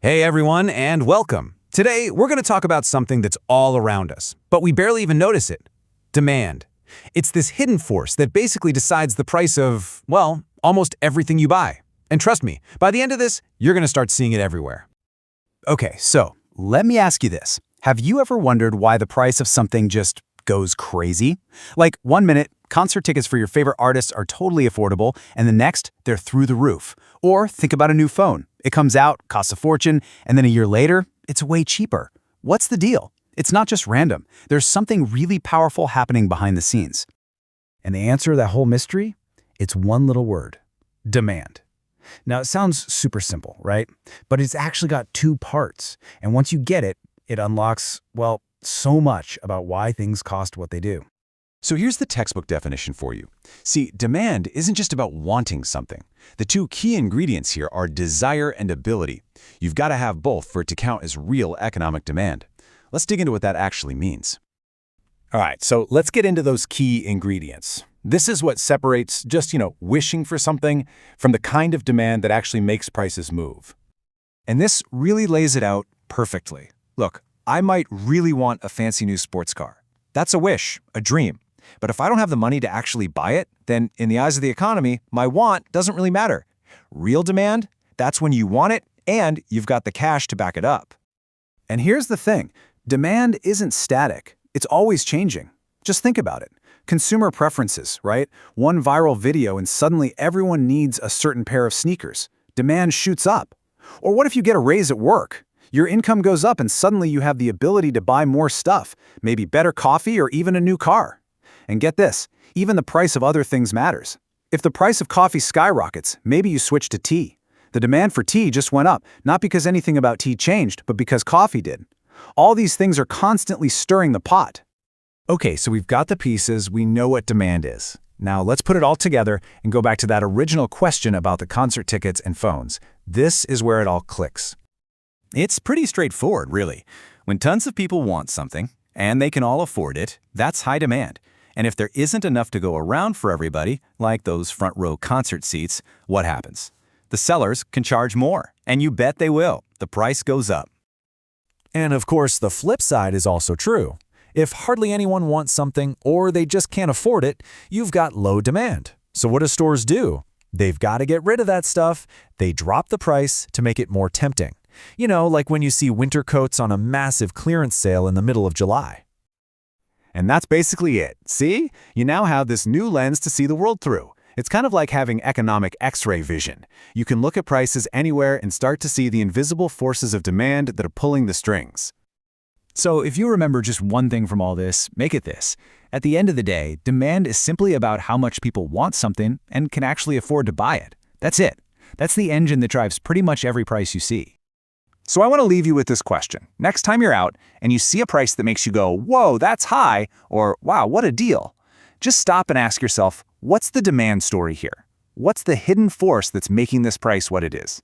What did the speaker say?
Hey everyone, and welcome. Today, we're going to talk about something that's all around us, but we barely even notice it. Demand. It's this hidden force that basically decides the price of, well, almost everything you buy. And trust me, by the end of this, you're going to start seeing it everywhere. Okay, so let me ask you this. Have you ever wondered why the price of something just goes crazy? Like 1 minute, concert tickets for your favorite artists are totally affordable, and the next, they're through the roof. Or think about a new phone. It comes out, costs a fortune, and then a year later, it's way cheaper. What's the deal? It's not just random. There's something really powerful happening behind the scenes. And the answer to that whole mystery? It's one little word: demand. Now, it sounds super simple, right? But it's actually got two parts. And once you get it, it unlocks, well, so much about why things cost what they do. So here's the textbook definition for you. See, demand isn't just about wanting something. The two key ingredients here are desire and ability. You've got to have both for it to count as real economic demand. Let's dig into what that actually means. All right, so let's get into those key ingredients. This is what separates just, wishing for something from the kind of demand that actually makes prices move. And this really lays it out perfectly. Look, I might really want a fancy new sports car. That's a wish, a dream. But if I don't have the money to actually buy it, then in the eyes of the economy, my want doesn't really matter. Real demand, that's when you want it and you've got the cash to back it up. And here's the thing. Demand isn't static. It's always changing. Just think about it. Consumer preferences, right? One viral video and suddenly everyone needs a certain pair of sneakers. Demand shoots up. Or what if you get a raise at work? Your income goes up and suddenly you have the ability to buy more stuff, maybe better coffee or even a new car. And get this, even the price of other things matters. If the price of coffee skyrockets, maybe you switch to tea. The demand for tea just went up, not because anything about tea changed, but because coffee did. All these things are constantly stirring the pot. Okay, so we've got the pieces, we know what demand is. Now let's put it all together and go back to that original question about the concert tickets and phones. This is where it all clicks. It's pretty straightforward, really. When tons of people want something, and they can all afford it, that's high demand. And if there isn't enough to go around for everybody, like those front row concert seats, what happens? The sellers can charge more, and you bet they will. The price goes up. And of course, the flip side is also true. If hardly anyone wants something or they just can't afford it, you've got low demand. So what do stores do? They've got to get rid of that stuff. They drop the price to make it more tempting. Like when you see winter coats on a massive clearance sale in the middle of July. And that's basically it. See? You now have this new lens to see the world through. It's kind of like having economic X-ray vision. You can look at prices anywhere and start to see the invisible forces of demand that are pulling the strings. So if you remember just one thing from all this, make it this. At the end of the day, demand is simply about how much people want something and can actually afford to buy it. That's it. That's the engine that drives pretty much every price you see. So I want to leave you with this question. Next time you're out and you see a price that makes you go, whoa, that's high, or wow, what a deal. Just stop and ask yourself, what's the demand story here? What's the hidden force that's making this price what it is?